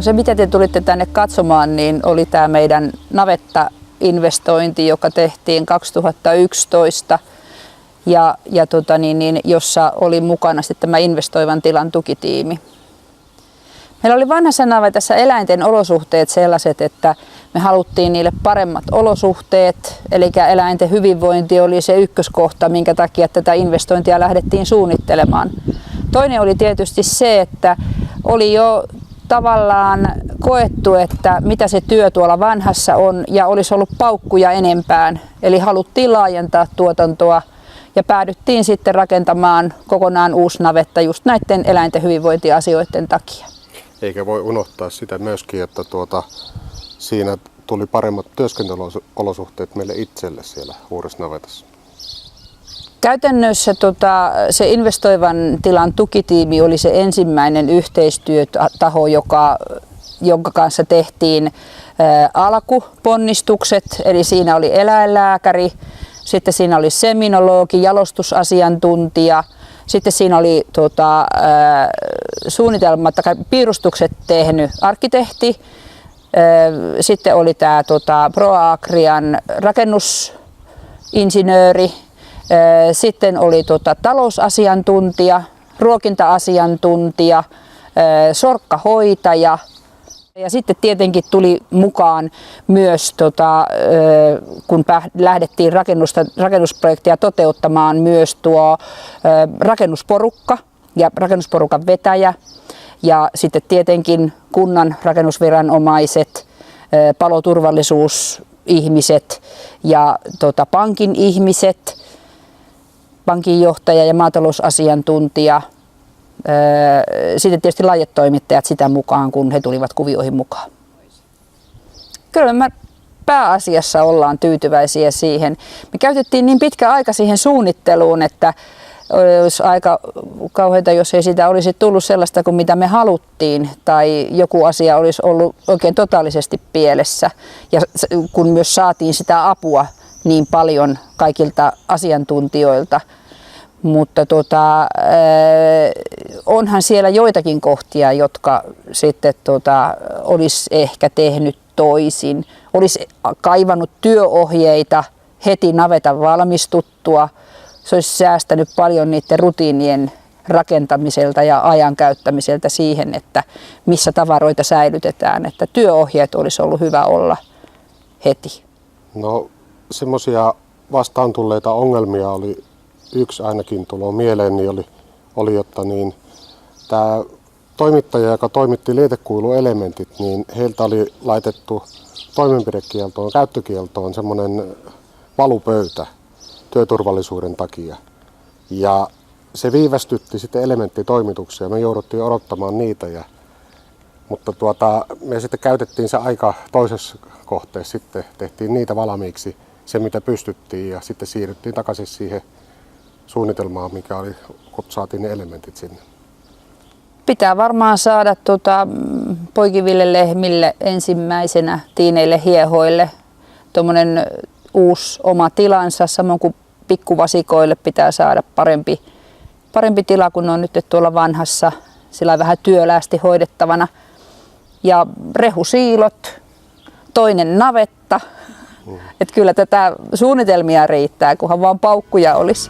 Se, mitä te tulitte tänne katsomaan, niin oli tämä meidän navetta-investointi, joka tehtiin 2011 jossa oli mukana sitten tämä investoivan tilan tukitiimi. Meillä oli vanhassa navetassa eläinten olosuhteet sellaiset, että me haluttiin niille paremmat olosuhteet, eli eläinten hyvinvointi oli se ykköskohta, minkä takia tätä investointia lähdettiin suunnittelemaan. Toinen oli tietysti se, että oli jo tavallaan koettu, että mitä se työ tuolla vanhassa on ja olisi ollut paukkuja enempään. Eli haluttiin laajentaa tuotantoa ja päädyttiin sitten rakentamaan kokonaan uusi navetta just näiden eläinten hyvinvointiasioiden takia. Eikä voi unohtaa sitä myöskin, että siinä tuli paremmat työskentelyolosuhteet meille itselle siellä uudessa navetassa. Käytännössä se investoivan tilan tukitiimi oli se ensimmäinen yhteistyötaho, jonka kanssa tehtiin alkuponnistukset, eli siinä oli eläinlääkäri, sitten siinä oli seminologi, jalostusasiantuntija, sitten siinä oli suunnitelmat tai piirustukset tehnyt arkkitehti, sitten oli tämä ProAgrian rakennusinsinööri, sitten oli talousasiantuntija, ruokinta-asiantuntija, sorkkahoitaja ja sitten tietenkin tuli mukaan myös, kun lähdettiin rakennusprojektia toteuttamaan, myös tuo rakennusporukka ja rakennusporukan vetäjä ja sitten tietenkin kunnan rakennusviranomaiset, paloturvallisuusihmiset ja pankin ihmiset, pankinjohtaja ja maatalousasiantuntija, sitten tietysti lajetoimittajat sitä mukaan, kun he tulivat kuvioihin mukaan. Kyllä me pääasiassa ollaan tyytyväisiä siihen. Me käytettiin niin pitkä aika siihen suunnitteluun, että olisi aika kauheata, jos ei sitä olisi tullut sellaista kuin mitä me haluttiin tai joku asia olisi ollut oikein totaalisesti pielessä. Ja kun myös saatiin sitä apua niin paljon kaikilta asiantuntijoilta. Mutta onhan siellä joitakin kohtia, jotka sitten olisi ehkä tehnyt toisin. Olisi kaivannut työohjeita heti navetan valmistuttua. Se olisi säästänyt paljon niiden rutiinien rakentamiselta ja ajan käyttämiseltä siihen, että missä tavaroita säilytetään. Että työohjeet olisi ollut hyvä olla heti. No semmoisia vastaan tulleita ongelmia oli. Yksi ainakin tulee mieleen, niin oli jotta tämä toimittaja, joka toimitti lietekuiluelementit, niin heiltä oli laitettu toimenpidekieltoon, käyttökieltoon semmoinen valupöytä työturvallisuuden takia. Ja se viivästytti sitten elementtitoimituksia, me jouduttiin odottamaan niitä. Mutta me sitten käytettiin se aika toisessa kohteessa, sitten tehtiin niitä valmiiksi, se mitä pystyttiin ja sitten siirryttiin takaisin siihen suunnitelmaa, mikä oli, kun saatiin ne elementit sinne. Pitää varmaan saada poikiville lehmille ensimmäisenä tiineille hiehoille tuommoinen uusi oma tilansa, samoin kuin pikkuvasikoille pitää saada parempi tila, kun on nyt tuolla vanhassa, sillä vähän työläästi hoidettavana. Ja rehusiilot, toinen navetta. Että kyllä tätä suunnitelmia riittää, kunhan vaan paukkuja olisi.